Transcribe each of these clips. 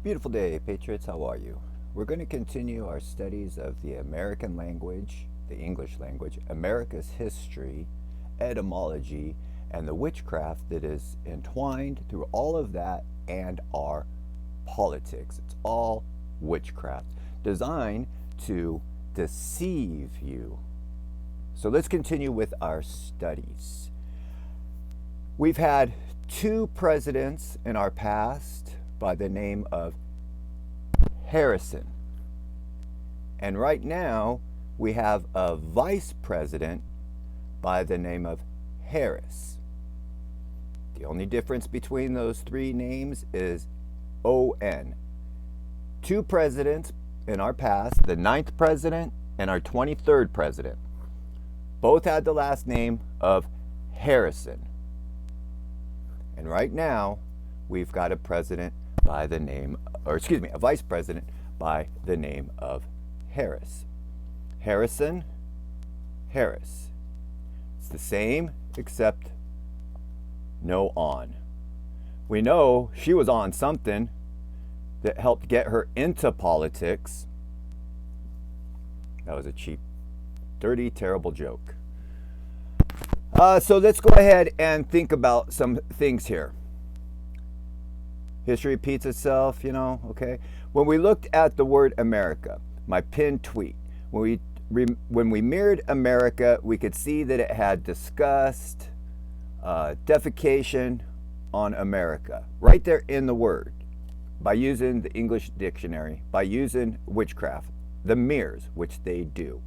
Beautiful day, Patriots. How are you? We're going to continue our studies of the American language, the English language, America's history, etymology, and the witchcraft that is entwined through all of that and our politics. It's all witchcraft designed to deceive you. So let's continue with our studies. We've had two presidents in our past by the name of Harrison. And right now, we have a vice president by the name of Harris. The only difference between those three names is O-N. Two presidents in our past, the 9th president and our 23rd president, both had the last name of Harrison. And right now, we've got a president by the name, a vice president by the name of Harris. Harrison, Harris. It's the same except no on. We know she was on something that helped get her into politics. That was a cheap, dirty, terrible joke. So let's go ahead and think about some things here. History repeats itself, okay? When we looked at the word America, my pinned tweet, when we mirrored America, we could see that it had disgust, defecation on America, right there in the word, by using the English dictionary, by using witchcraft, the mirrors, which they do.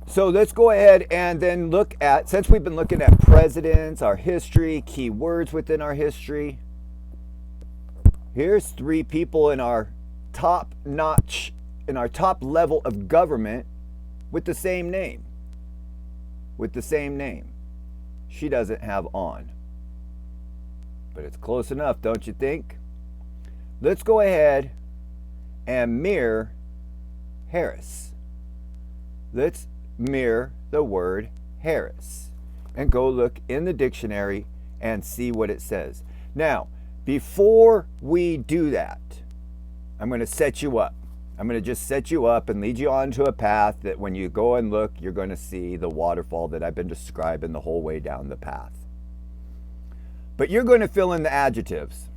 So let's go ahead and then look at, since we've been looking at presidents, our history, key words within our history, here's three people in our top notch, in our top level of government with the same name. With the same name. She doesn't have on. But it's close enough, don't you think? Let's go ahead and mirror Harris. Let's mirror the word Harris and go look in the dictionary and see what it says. Now, before we do that, I'm going to set you up. I'm going to just set you up and lead you onto a path that when you go and look, you're going to see the waterfall that I've been describing the whole way down the path. But you're going to fill in the adjectives.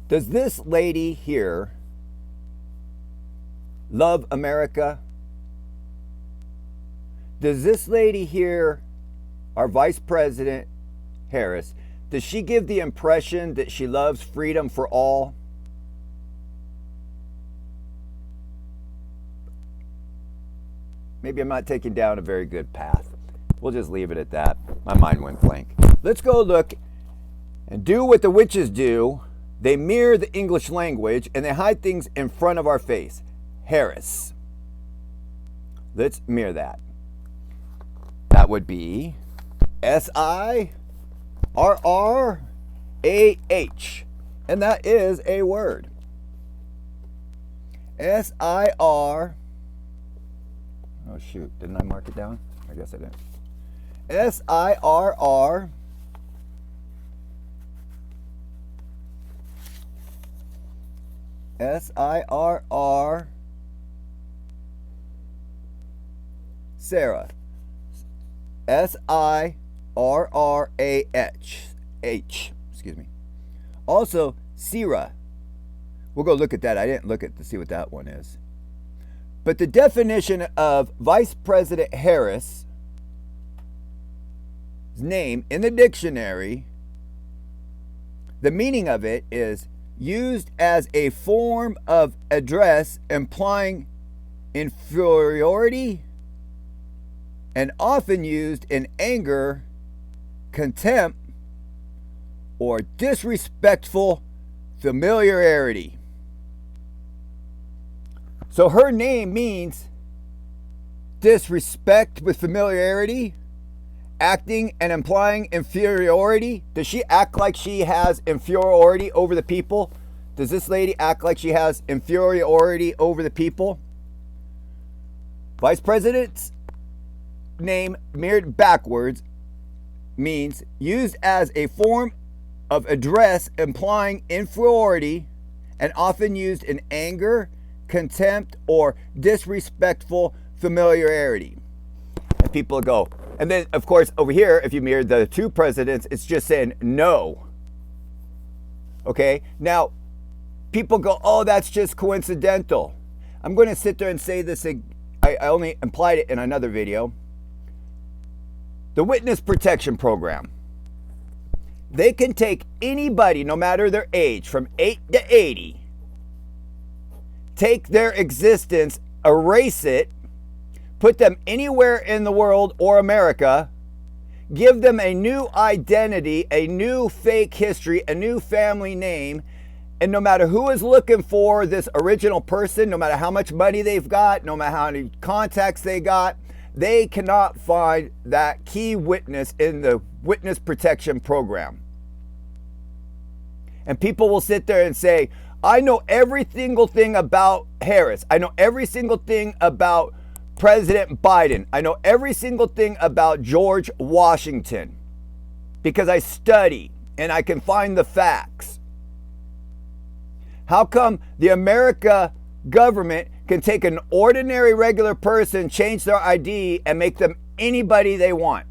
Does this lady here love America? Does this lady here, our Vice President Harris, does she give the impression that she loves freedom for all? Maybe I'm not taking down a very good path. We'll just leave it at that. My mind went blank. Let's go look and do what the witches do. They mirror the English language and they hide things in front of our face. Harris. Let's mirror that. That would be S-I-R-R-A-H. And that is a word. S-I-R. Oh, shoot. Didn't I mark it down? I guess I didn't. S-I-R-R. S-I-R-R. Sarah. S-I-R-R-A-H. Excuse me. Also, Sierra. We'll go look at that. I didn't look at to see what that one is. But the definition of Vice President Harris' name in the dictionary, the meaning of it is used as a form of address implying inferiority and often used in anger, contempt, or disrespectful familiarity. So her name means disrespect with familiarity, acting and implying inferiority. Does she act like she has inferiority over the people? Does this lady act like she has inferiority over the people? Vice President's name mirrored backwards means used as a form of address implying inferiority and often used in anger, contempt, or disrespectful familiarity. And people go, and then of course over here, if you mirror the two presidents, it's just saying no. Okay, now people go, oh, that's just coincidental. I'm going to sit there and say this, I only implied it in another video. The Witness Protection Program. They can take anybody, no matter their age, from 8 to 80, take their existence, erase it, put them anywhere in the world or America, give them a new identity, a new fake history, a new family name, and no matter who is looking for this original person, no matter how much money they've got, no matter how many contacts they got, they cannot find that key witness in the Witness Protection Program. And people will sit there and say, I know every single thing about Harris. I know every single thing about President Biden. I know every single thing about George Washington because I study and I can find the facts. How come the America government can take an ordinary regular person, change their ID, and make them anybody they want?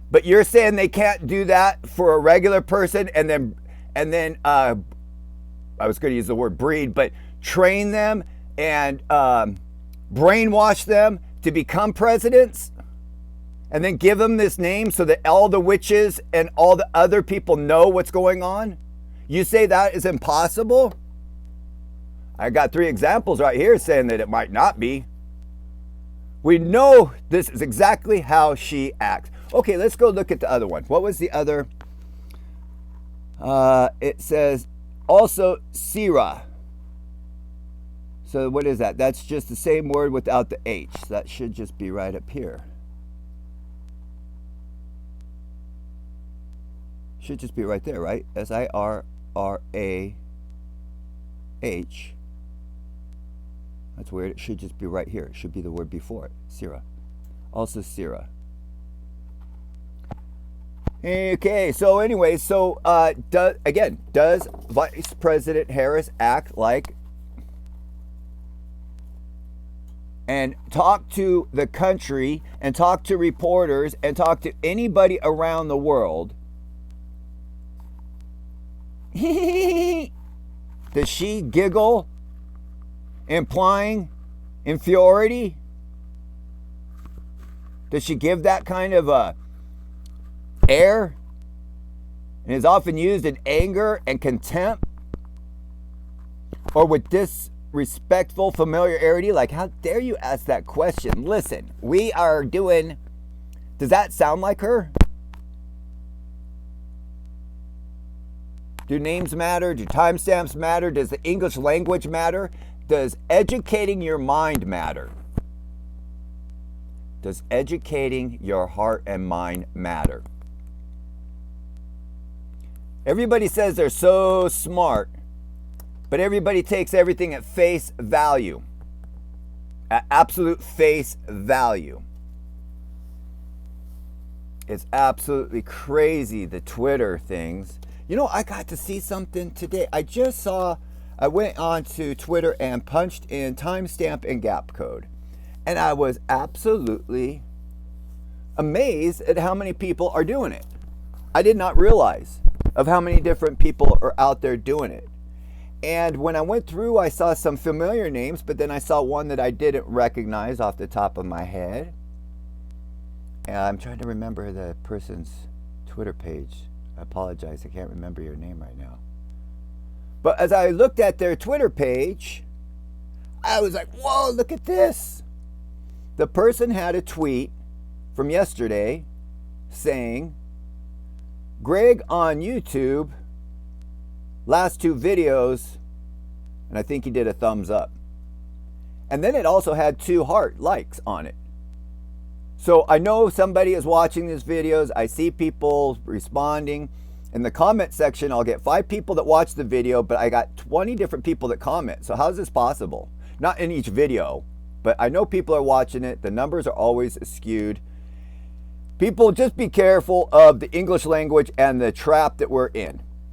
But you're saying they can't do that for a regular person and then I was going to use the word breed, but train them and brainwash them to become presidents and then give them this name so that all the witches and all the other people know what's going on? You say that is impossible? I got 3 examples right here saying that it might not be. We know this is exactly how she acts. Okay, let's go look at the other one. What was the other? It says also Sira. So what is that? That's just the same word without the H. That should just be right up here. Should just be right there, right? Sirrah. That's weird. It should just be right here. It should be the word before it. Sirrah. Also Sirrah. Okay, so anyway, does Vice President Harris act like and talk to the country and talk to reporters and talk to anybody around the world? Does she giggle, implying inferiority? Does she give that kind of a air, and is often used in anger and contempt, or with disrespectful familiarity? Like, how dare you ask that question? Listen, we are doing, does that sound like her? Do names matter? Do timestamps matter? Does the English language matter? Does educating your mind matter? Does educating your heart and mind matter? Everybody says they're so smart, but everybody takes everything at face value, at absolute face value. It's absolutely crazy, the Twitter things. You know, I got to see something today. I went on to Twitter and punched in timestamp and gap code, and I was absolutely amazed at how many people are doing it. I did not realize of how many different people are out there doing it. And when I went through, I saw some familiar names, but then I saw one that I didn't recognize off the top of my head. And I'm trying to remember the person's Twitter page. I apologize, I can't remember your name right now. But as I looked at their Twitter page, I was like, whoa, look at this. The person had a tweet from yesterday saying, Greg on YouTube, last 2 videos, and I think he did a thumbs up. And then it also had 2 heart likes on it. So I know somebody is watching these videos. I see people responding. In the comment section, I'll get 5 people that watch the video, but I got 20 different people that comment. So how is this possible? Not in each video, but I know people are watching it. The numbers are always skewed. People, just be careful of the English language and the trap that we're in.